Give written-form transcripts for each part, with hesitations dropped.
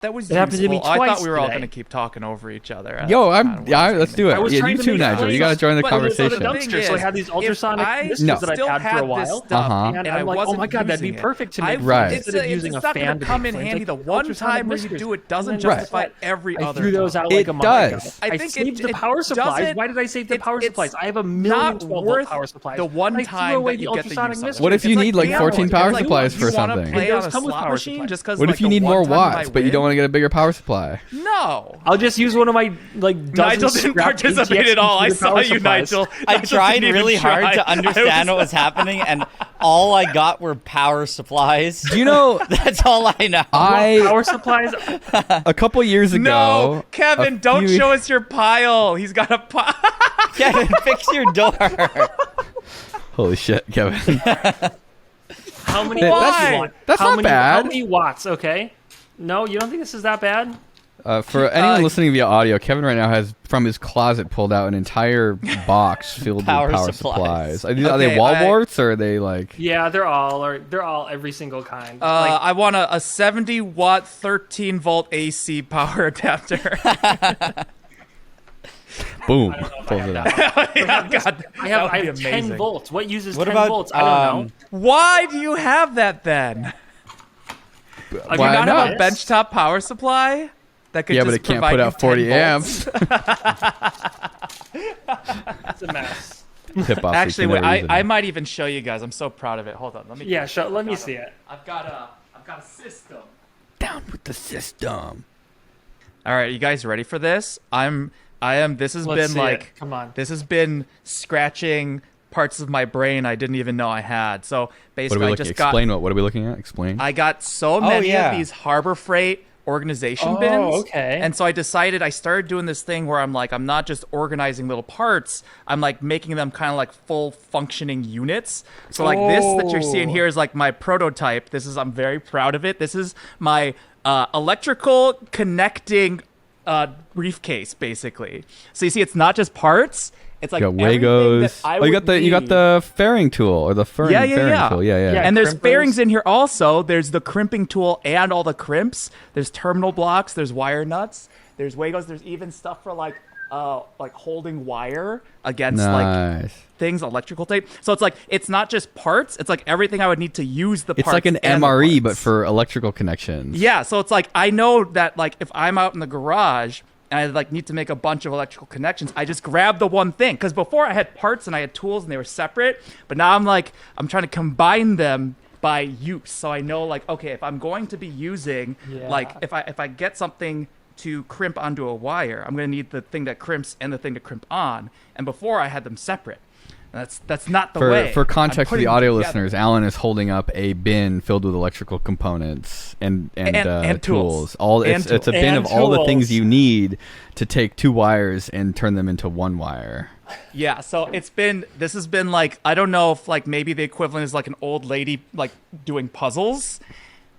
That was It happened to me useful. I twice thought we were all today. going to keep talking over each other. Yo, Let's do it. I was Yeah, trying you to too, make Nigel. friends You got to join the but it was on conversation. a dumpster, so I had these ultrasonic missiles No. that I've still had for a had while. this stuff, Uh-huh. And and I I'm like, oh wasn't my god, that'd be using it. perfect to make Right. friends instead of using a not fan going to to come make in friends. handy. Like, The one ultrasonic time where you missiles. do it doesn't And then justify what? every I other threw those time. out like It a month does. ago. I think saved it the power supplies. doesn't- Why did I save the power it's supplies? I have a not million 12-volt worth power supplies. the one I time threw away that you the get the ultrasonic use of it. missiles. What if you need like gambling. 14 power It's like, supplies for you wanna something? play It on does a come with slot power machine supplies. just 'cause, What like, if you the need one more time you watts, might but you win? don't want to get a bigger power supply? No. I'll just use one of my like dozen Nigel didn't scrap participate ATX at all. I computer saw power you, supplies. Nigel. I Nigel tried didn't even really hard try. to understand what was happening, and all I got were power supplies. Do you know? That's all I know. Power supplies. A couple years ago. No, Kevin, don't few- show us your pile. He's got a pile. Kevin, fix your door. Holy shit, Kevin. How many That's- watts? that's How not many, bad. How many watts? Okay. No, you don't think this is that bad? For anyone listening via audio, Kevin right now has from his closet pulled out an entire box filled Power with power supplies. supplies. Are they Okay, wall warts or are they like? Yeah, they're all every single kind. I want a 70 watt, 13 volt AC power adapter. Boom, pulls it out. Yeah, God, I that would have be 10 amazing. volts. What uses What 10 about, volts? I don't know. Why do you have that then? Do you Why not have a not? benchtop power supply that could Yeah, just but it can't provide put you out 40 10 amps. It's a mess. Tip off. Actually, wait, I might even show you guys. I'm so proud of it. Hold on, let me. Yeah, let me see it. I've got a system. down with the system. All right, you guys ready for this? I am. This has Let's been see like. it. Come on. This has been scratching parts of my brain I didn't even know I had. So What are basically, we I looking? just Explain got. what are we looking at? Explain. I got so many yeah. of these Harbor Freight organization Oh, bins. okay. And so I started doing this thing where I'm like, I'm not just organizing little parts, I'm like making them kind of like full functioning units. So like this that you're seeing here is like my prototype. I'm very proud of it. This is my electrical connecting briefcase, basically. So you see, it's not just parts. It's like you got everything Wagos. that I you would got need. the fairing tool or the fairing tool. Yeah. And there's crimpers. fairings in here also. There's the crimping tool and all the crimps. There's terminal blocks. There's wire nuts. There's Wagos. There's even stuff for like holding wire against like Nice. things, electrical tape. So it's like it's not just parts. It's like everything I would need to use the It's parts. like an and the MRE, but parts. for electrical connections. Yeah. So it's like I know that like if I'm out in the garage and I like need to make a bunch of electrical connections, I just grab the one thing. Because before I had parts and I had tools and they were separate, but now I'm trying to combine them by use. So I know like, okay, if I'm going to be using like if I get something to crimp onto a wire, I'm going to need the thing that crimps and the thing to crimp on. And before I had them separate. That's not the way. For context for I'm the putting audio them together. listeners, Alan is holding up a bin filled with electrical components and tools. It's a bin And of all the tools. things you need to take two wires and turn them into one wire. Yeah, so this has been like, I don't know if like maybe the equivalent is like an old lady like doing puzzles.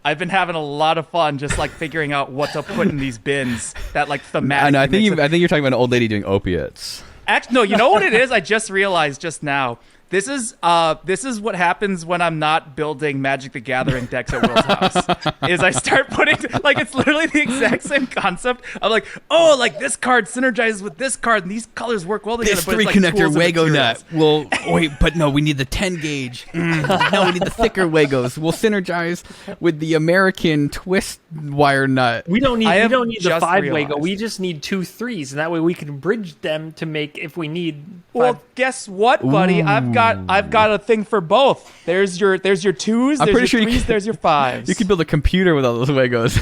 I've been having a lot of fun just like figuring out what to put in these bins that like thematic. I know. I think you're talking about an old lady doing opiates. Actually, no, you know what it is? I just realized just now. This is what happens when I'm not building Magic the Gathering decks at Will's house. Is I start putting like it's literally the exact same concept. I'm like, oh, like this card synergizes with this card, and these colors work well together. This but it's, like, three-connector tools and Wago materials. nut. Well, wait, but no, we need the 10 gauge. No, we need the thicker Wagos. We'll synergize with the American twist wire nut. We don't need I have the just 5 realized. Wago. We just need 2 3s, and that way we can bridge them to make if we need. Well, guess what, buddy? I've got a thing for both. There's your twos. I'm There's pretty your sure you threes. can- there's your fives. You could build a computer with all those Wagos.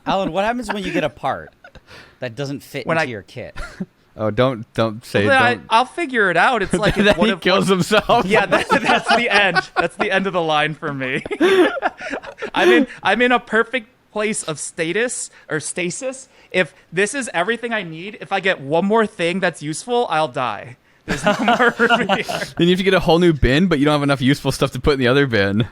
Alan, what happens when you get a part that doesn't fit When into I- your kit? Oh, don't say Well, it. then I'll figure it out. It's like Then he kills himself. Yeah, that's the end. That's the end of the line for me. I'm in a perfect place of stasis. If this is everything I need, if I get one more thing that's useful, I'll die. There's no more room here. Then you have to get a whole new bin, but you don't have enough useful stuff to put in the other bin.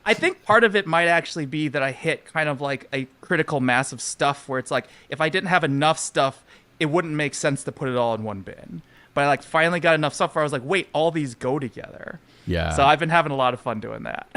I think part of it might actually be that I hit kind of like a critical mass of stuff where it's like if I didn't have enough stuff, it wouldn't make sense to put it all in one bin. But I like finally got enough stuff where I was like, wait, all these go together. Yeah. So I've been having a lot of fun doing that.